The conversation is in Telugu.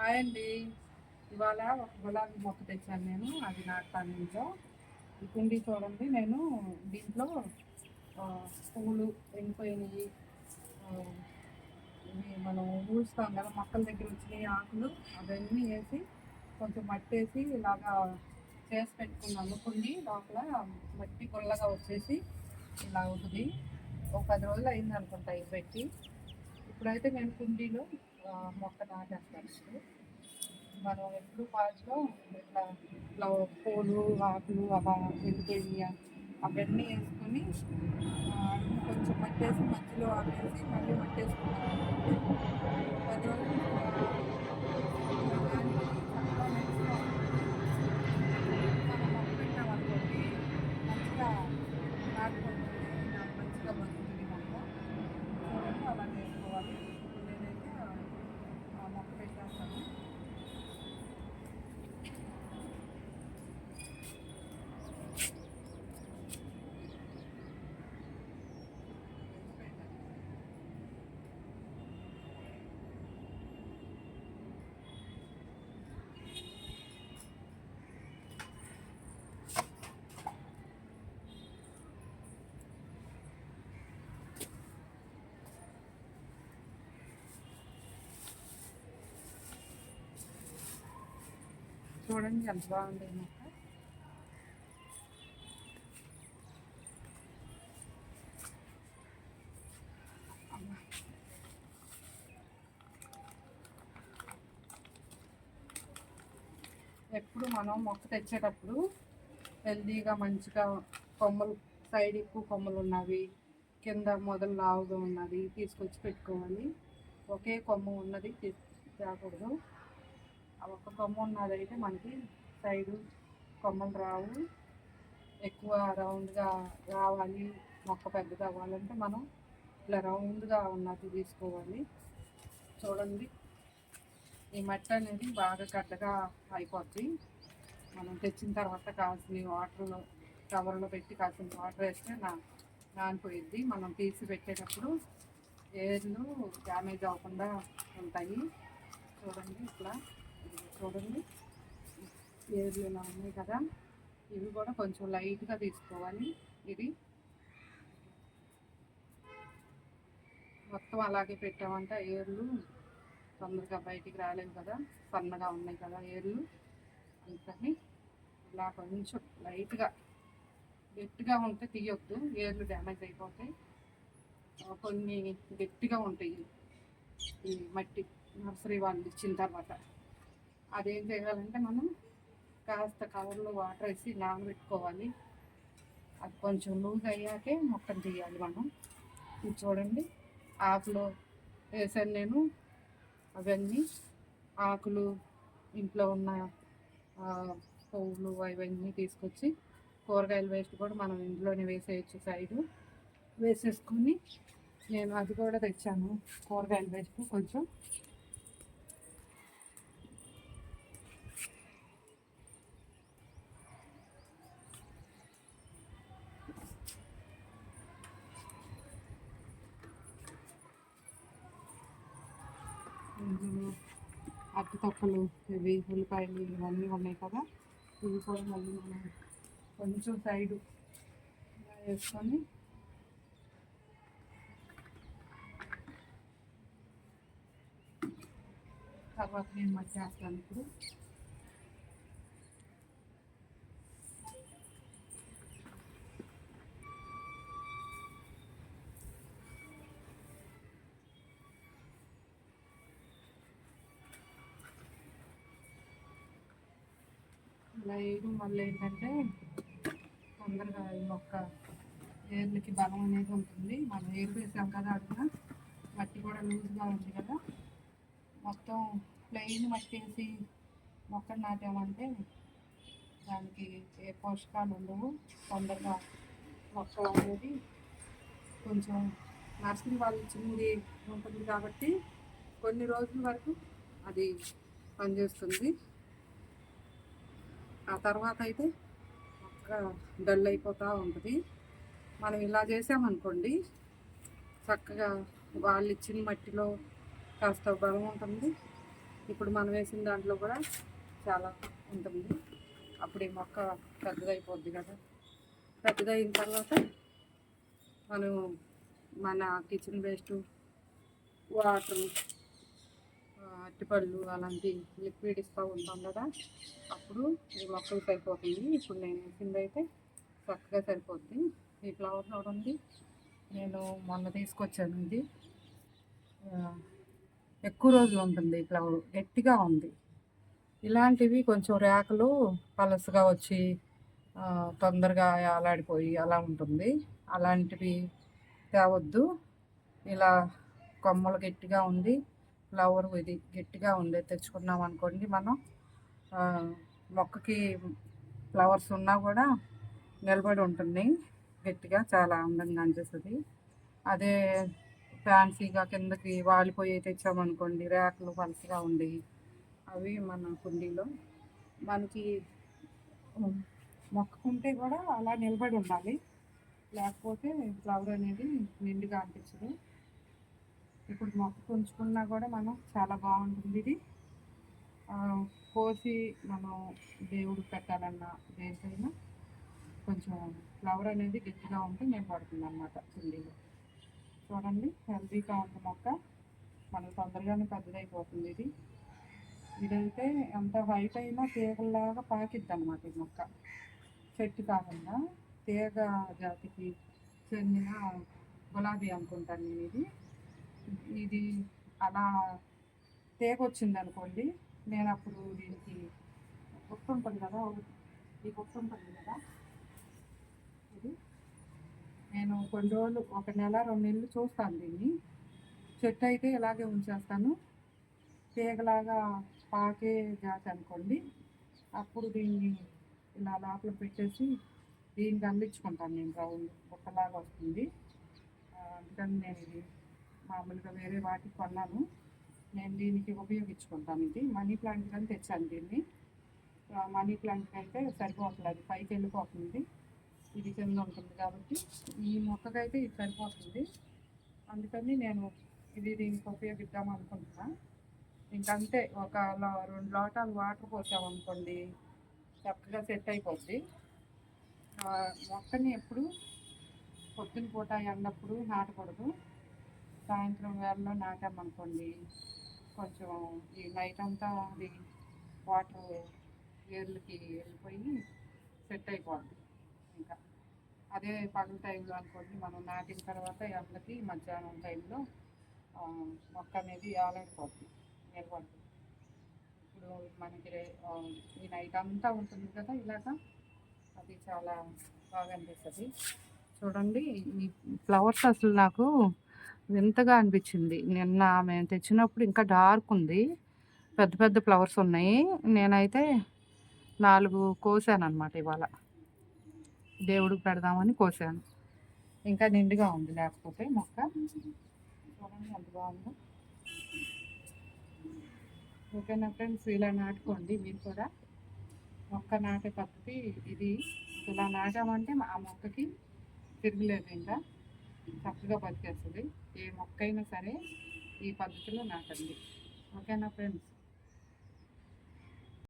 హాయ్ అండి. ఇవాళ ఒక గులాబీ మొక్క తెచ్చాను నేను. అది నాటుతాను ఇంట్లో. ఈ కుండీ చూడండి. నేను దీంట్లో పువ్వులు ఎండిపోయినవి, ఇవి మనం ఊడుస్తాం కదా, మొక్కల దగ్గర వచ్చినాయి ఆకులు అవన్నీ వేసి కొంచెం మట్టి వేసి ఇలాగా చేసి పెట్టుకున్నాను. కుండీ లోపల మట్టి గుల్లగా వచ్చేసి ఇలా అవుతుంది. ఒక 10 రోజులు అయింది అనుకుంటా ఇది పెట్టి. ఇప్పుడైతే నేను కుండీలో మొక్క నాటేస్తాను. మనం ఎప్పుడు పాటలో ఇట్లా ఇట్లా పూలు ఆకులు అలా ఎండిపోయినాయి అవన్నీ వేసుకొని అడుగు కొంచెం మట్టేసి మధ్యలో ఆపేసి మళ్ళీ మట్టేసుకున్నాం అనుకోండి. 10 రోజులు చక్కగా మంచిగా మనం మొక్క పెట్టామనుకోండి, మంచిగా నాటుకుంటుంది, మంచిగా బతుకుతుంది మొక్క. చూడండి అలా చేసుకోవాలి. ఇప్పుడు నేనైతే మొక్క పెట్టేస్తాను. చూడండి ఎంత బాగుంది మొక్క. ఎప్పుడు మనం మొక్క తెచ్చేటప్పుడు హెల్దీగా మంచిగా కొమ్మలు సైడ్ ఎక్కువ కొమ్మలు ఉన్నవి, కింద మొదలు లావుగా ఉన్నది తీసుకొచ్చి పెట్టుకోవాలి. ఒకే కొమ్మ ఉన్నది తేకూడదు. ఆ ఒక్క కొమ్మ ఉన్నది అయితే మనకి సైడు కొమ్మలు రావు. ఎక్కువ రౌండ్గా రావాలి, మొక్క పెద్దగా అవ్వాలంటే మనం ఇట్లా రౌండ్గా ఉన్నది తీసుకోవాలి. చూడండి, ఈ మట్టి అనేది బాగా గడ్డగా అయిపోద్ది. మనం తెచ్చిన తర్వాత కాసిన వాటర్లో కవర్లో పెట్టి కాసిన వాటర్ వేస్తే నానిపోయిద్ది. మనం తీసి పెట్టేటప్పుడు ఏర్లు డ్యామేజ్ అవ్వకుండా ఉంటాయి. చూడండి ఇట్లా, చూడండి ఏర్లు ఇలా ఉన్నాయి కదా, ఇవి కూడా కొంచెం లైట్గా తీసుకోవాలి. ఇది మొత్తం అలాగే పెట్టామంటే ఏర్లు తొందరగా బయటికి రాలేవు కదా, సన్నగా ఉన్నాయి కదా ఏర్లు. అందుకని ఇలా కొంచెం లైట్గా, గట్టిగా ఉంటే తీయొద్దు, ఏర్లు డ్యామేజ్ అయిపోతాయి. కొన్ని గట్టిగా ఉంటాయి ఈ మట్టి నర్సరీ వాళ్ళు ఇచ్చిన తర్వాత. అదేం చేయాలంటే మనం కాస్త కవర్లో వాటర్ వేసి నానబెట్టుకోవాలి. అది కొంచెం లూజ్ అయ్యాకే మొక్కను తీయాలి మనం. ఇది చూడండి, ఆకులు వేసాను నేను. అవన్నీ ఆకులు, ఇంట్లో ఉన్న పువ్వులు అవన్నీ తీసుకొచ్చి, కూరగాయల వేస్ట్ కూడా మనం ఇంట్లోనే వేసేయచ్చు. సైడు వేసేసుకొని నేను అది కూడా తెచ్చాను, కూరగాయల వేస్ట్ కొంచెం. అట్టి తొక్కలు, ఇవి ఉల్లిపాయలు ఇవన్నీ ఉన్నాయి కదా, ఇవి కూడా మళ్ళీ మనం కొంచెం సైడు వేసుకొని తర్వాత నేను మధ్య వేస్తాను. ఇప్పుడు ఇలా వేయడం వల్ల ఏంటంటే తొందరగా ఈ మొక్క ఏర్లకి బలం అనేది ఉంటుంది. మనం ఏరు వేసాం కదా, అడుగున మట్టి కూడా లూజ్గా ఉంది కదా, మొత్తం ప్లెయిన్ మట్టి వేసి మొక్కను నాటామంటే దానికి ఏ పోషకాలు ఉండవు. తొందరగా మొక్క అనేది కొంచెం నర్సరీ వాళ్ళు ఇచ్చింది ఉంటుంది కాబట్టి కొన్ని రోజుల వరకు అది పనిచేస్తుంది. ఆ తర్వాత అయితే మొక్క డల్ అయిపోతూ ఉంటుంది. మనం ఇలా చేసామనుకోండి, చక్కగా వాళ్ళు ఇచ్చిన మట్టిలో కాస్త బలం ఉంటుంది. ఈ ఇప్పుడు మనం వేసిన దాంట్లో కూడా చాలా ఉంటుంది. అప్పుడు ఈ మొక్క పెద్దదైపోద్ది కదా. పెద్దదైన తర్వాత మనం మన కిచెన్ వేస్ట్, వాటర్, అరటిపళ్ళు అలాంటి లిక్విడ్ ఇస్తూ ఉంటాం కదా, అప్పుడు ఈ మొక్కలు సరిపోతుంది. ఇప్పుడు నేను వేసింది అయితే చక్కగా సరిపోద్ది. ఈ ఫ్లవర్ చూడండి, నేను మొన్న తీసుకొచ్చాను. ఇది ఎక్కువ రోజులు ఉంటుంది. ఈ ఫ్లవర్ గట్టిగా ఉంది. ఇలాంటివి కొంచెం రేకలు పలసగా వచ్చి తొందరగా ఆలాడిపోయి అలా ఉంటుంది. అలాంటివి తేవద్దు. ఇలా కొమ్మలు గట్టిగా ఉంది, ఫ్లవర్ ఇది గట్టిగా ఉంది తెచ్చుకున్నాం అనుకోండి, మనం మొక్కకి ఫ్లవర్స్ ఉన్నా కూడా నిలబడి ఉంటుంది గట్టిగా, చాలా అందంగా అనిపిస్తుంది. అదే ఫ్యాన్సీగా కిందకి వాలిపోయి తెచ్చామనుకోండి, రేకులు పలసగా ఉండి, అవి మన కుండీలో మనకి మొక్కకుంటే కూడా అలా నిలబడి ఉండాలి, లేకపోతే ఫ్లవర్ అనేది నిండుగా అనిపించదు. ఇప్పుడు మొక్క ఉంచుకున్నా కూడా మనం చాలా బాగుంటుంది. ఇది కోసి మనం దేవుడు పెట్టాలన్నా దేనికైనా కొంచెం ఫ్లవర్ అనేది గట్టిగా ఉంటే నిలబడుతుంది అన్నమాట కుండీలో. చూడండి, హెల్తీగా ఉంది మొక్క, మనకు తొందరగానే పెద్దదైపోతుంది. ఇదైతే ఎంత హైట్ అయినా తీగలాగా పాకిద్ది అన్నమాట. ఈ మొక్క చెట్టు కాకుండా తీగ జాతికి చెందిన గులాబీ అనుకుంటాను నేను. ఇది అలా తీగ వచ్చింది అనుకోండి, నేను అప్పుడు దీనికి గుర్తు ఉంటుంది కదా, ఈ గుర్తు ఉంటుంది కదా, ఇది నేను కొన్ని రోజులు, 1 నెల 2 నెలలు చూస్తాను దీన్ని. చెట్టు అయితే ఇలాగే ఉంచేస్తాను. తీగలాగా పాకే జాతి అనుకోండి, అప్పుడు దీన్ని ఇలా లోపల పెట్టేసి దీనికి అందించుకుంటాను నేను. రౌండ్ బుట్టలాగా వస్తుంది. అందుకని నేను ఇది మామూలుగా వేరే వాటికి కొన్నాను, నేను దీనికి ఉపయోగించుకుంటాను. ఇది మనీ ప్లాంట్ అని తెచ్చాను దీన్ని. మనీ ప్లాంట్కి అయితే సరిపోతుంది, అది పైకి వెళ్ళిపోతుంది, ఇది కింద ఉంటుంది కాబట్టి ఈ మొక్కకైతే ఇది సరిపోతుంది. అందుకని నేను ఇది దీనికి ఉపయోగిద్దాం అనుకుంటున్నా. ఇంకంతే, ఒక 2 లోటాలు వాటర్ పోసామనుకోండి, చక్కగా సెట్ అయిపోద్ది. మొక్కని ఎప్పుడు పొద్దున పూట ఎండప్పుడు నాటకూడదు, సాయంత్రం వేళలో నాటామనుకోండి, కొంచెం ఈ నైట్ అంతా అది వాటర్ వేర్లకి వెళ్ళిపోయి సెట్ అయిపోద్ది. ఇంకా అదే పగల టైంలో అనుకోండి, మనం నాటిన తర్వాత ఎండకి మధ్యాహ్నం టైంలో మొక్క అనేది ఆలాడిపోద్ది, నిలబడుతుంది. ఇప్పుడు మనకి ఈ నైట్ అంతా ఉంటుంది కదా ఇలాగా, అది చాలా బాగా అనిపిస్తుంది. చూడండి, ఈ ఫ్లవర్స్ అసలు నాకు వింతగా అనిపించింది. నిన్న మేము తెచ్చినప్పుడు ఇంకా డార్క్ ఉంది, పెద్ద పెద్ద ఫ్లవర్స్ ఉన్నాయి. నేనైతే 4 కోసాను అనమాట ఇవాళ, దేవుడికి పెడదామని కోసాను. ఇంకా నిండుగా ఉంది, లేకపోతే మొక్క చూడండి ఎంత బాగుందో. ఓకేనా ఫ్రెండ్స్, ఇలా నాటుకోండి మీరు కూడా. మొక్క నాటే పద్ధతి ఇది. ఇలా నాటామంటే ఆ మొక్కకి తిరగలేదు, ఇంకా చక్కగా బతికేస్తుంది. ఏ మొక్క అయినా సరే ఈ పద్ధతిలో నాటండి. ఓకేనా ఫ్రెండ్స్.